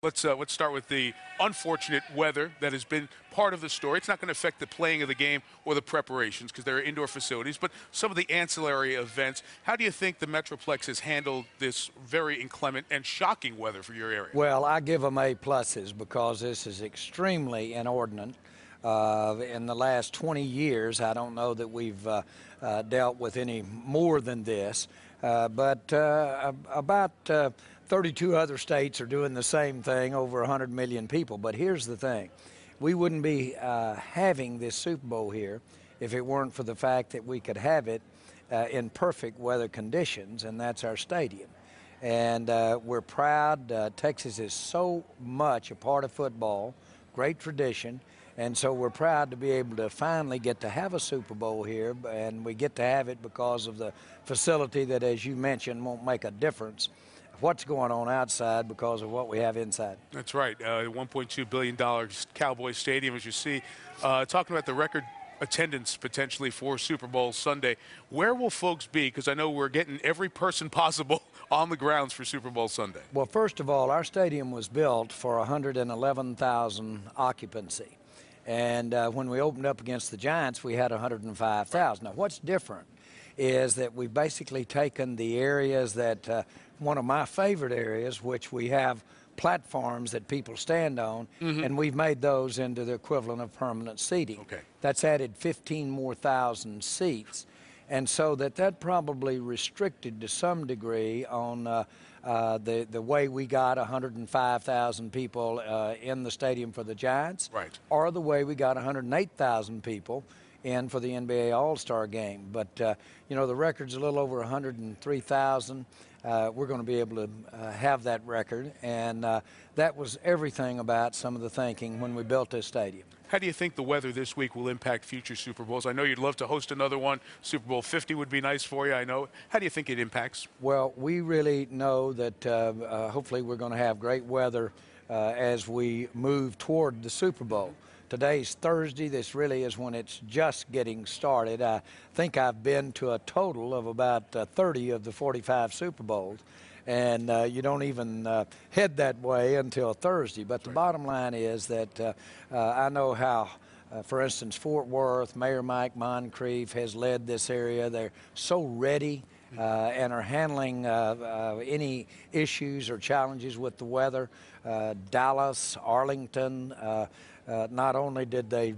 Let's start with the unfortunate weather that has been part of the story. It's not going to affect the playing of the game or the preparations because there are indoor facilities, but some of the ancillary events. How do you think the Metroplex has handled this very inclement and shocking weather for your area? Well, I give them A pluses because this is extremely inordinate. In the last 20 years, I don't know that we've dealt with any more than this, but about 32 other states are doing the same thing, over 100 million people. But here's the thing. We wouldn't be having this Super Bowl here if it weren't for the fact that we could have it in perfect weather conditions, and that's our stadium. And we're proud. Texas is so much a part of football, great tradition, and so we're proud to be able to finally get to have a Super Bowl here, and we get to have it because of the facility that, as you mentioned, won't make a difference what's going on outside because of what we have inside. That's right. $1.2 billion Cowboys Stadium, as you see. Talking about the record attendance potentially for Super Bowl Sunday, where will folks be? Because I know we're getting every person possible on the grounds for Super Bowl Sunday. Well, first of all, our stadium was built for 111,000 occupancy. And when we opened up against the Giants, we had 105,000. Now, what's different is that we've basically taken the areas that, one of my favorite areas, which we have platforms that people stand on, and we've made those into the equivalent of permanent seating. Okay. That's added 15 more thousand seats. And so that probably restricted to some degree on the way we got 105,000 people in the stadium for the Giants, right, or the way we got 108,000 people in for the NBA All-Star game. But, you know, the record's a little over 103,000. We're going to be able to have that record, and that was everything about some of the thinking when we built this stadium. How do you think the weather this week will impact future Super Bowls? I know you'd love to host another one. Super Bowl 50 would be nice for you, I know. How do you think it impacts? Well, we really know that hopefully we're going to have great weather as we move toward the Super Bowl. Today's Thursday. This really is when it's just getting started. I think I've been to a total of about 30 of the 45 Super Bowls, and you don't even head that way until Thursday. But the bottom line is that I know how, for instance, Fort Worth, Mayor Mike Moncrief has led this area. They're so ready and are handling any issues or challenges with the weather. Dallas, Arlington, not only did they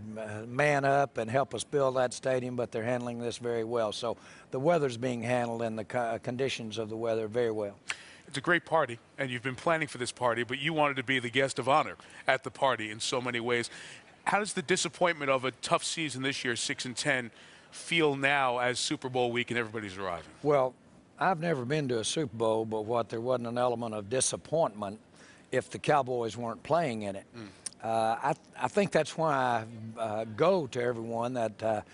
man up and help us build that stadium, but they're handling this very well. So the weather's being handled and the conditions of the weather very well. It's a great party, and you've been planning for this party, but you wanted to be the guest of honor at the party in so many ways. How does the disappointment of a tough season this year, 6-10, feel now as Super Bowl week and everybody's arriving? Well, I've never been to a Super Bowl, but there wasn't an element of disappointment if the Cowboys weren't playing in it. I think that's why I go to everyone that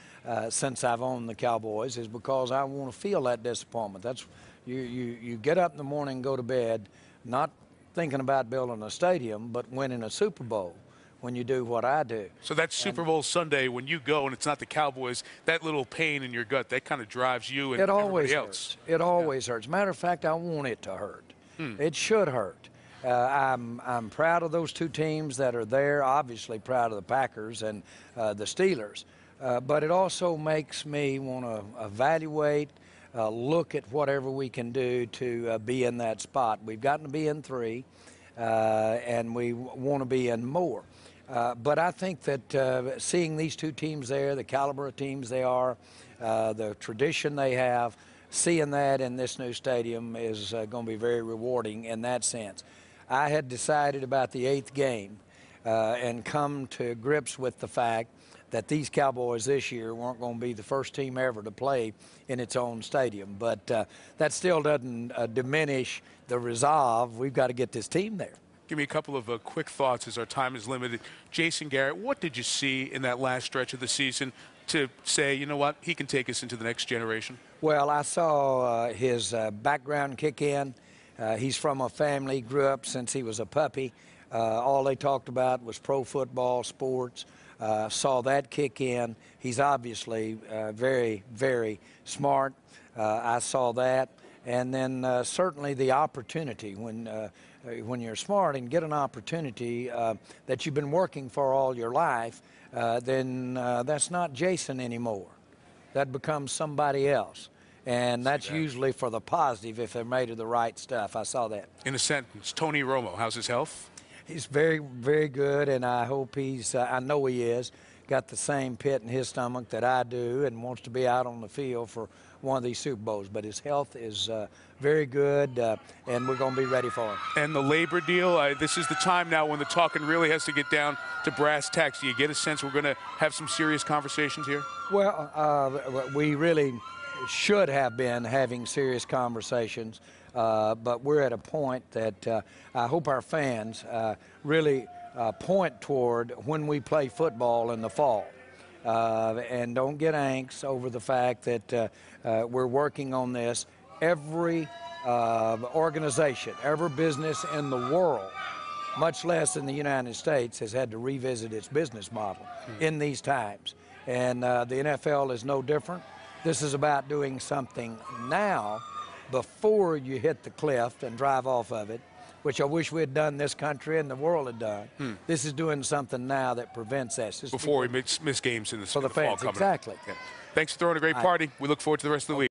since I've owned the Cowboys, is because I want to feel that disappointment. That's you get up in the morning and go to bed not thinking about building a stadium, but winning a Super Bowl when you do what I do. So that's Super Bowl Sunday when you go and it's not the Cowboys, that little pain in your gut, that kind of drives you and everybody else. It always hurts. Matter of fact, I want it to hurt. It should hurt. I'm proud of those two teams that are there, obviously proud of the Packers and the Steelers. But it also makes me want to evaluate, look at whatever we can do to be in that spot. We've gotten to be in 3, and we want to be in more. But I think that seeing these two teams there, the caliber of teams they are, the tradition they have, seeing that in this new stadium is going to be very rewarding in that sense. I had decided about the 8th game and come to grips with the fact that these Cowboys this year weren't going to be the first team ever to play in its own stadium. But that still doesn't diminish the resolve. We've got to get this team there. Give me a couple of quick thoughts as our time is limited. Jason Garrett, what did you see in that last stretch of the season to say, you know what, he can take us into the next generation? Well, I saw his background kick in. He's from a family, grew up since he was a puppy. All they talked about was pro football, sports. Saw that kick in. He's obviously very, very smart. I saw that. And then certainly the opportunity when when you're smart and get an opportunity that you've been working for all your life, then that's not Jason anymore. That becomes somebody else. And that's usually for the positive if they're made of the right stuff. I saw that. In a sentence, Tony Romo, how's his health? He's very, very good, and I hope I know he is, got the same pit in his stomach that I do and wants to be out on the field for one of these Super Bowls. But his health is very good, and we're going to be ready for him. And the labor deal, this is the time now when the talking really has to get down to brass tacks. Do you get a sense we're going to have some serious conversations here? Well, we really should have been having serious conversations, but we're at a point that I hope our fans really point toward when we play football in the fall. And don't get angst over the fact that we're working on this. Every organization, every business in the world, much less in the United States, has had to revisit its business model in these times. And the NFL is no different. This is about doing something now before you hit the cliff and drive off of it, which I wish we had done this country and the world had done. This is doing something now that prevents that. Before we miss games in the for the fall fans, coming exactly. up. Yeah. Thanks for throwing a great party. We look forward to the rest of the week.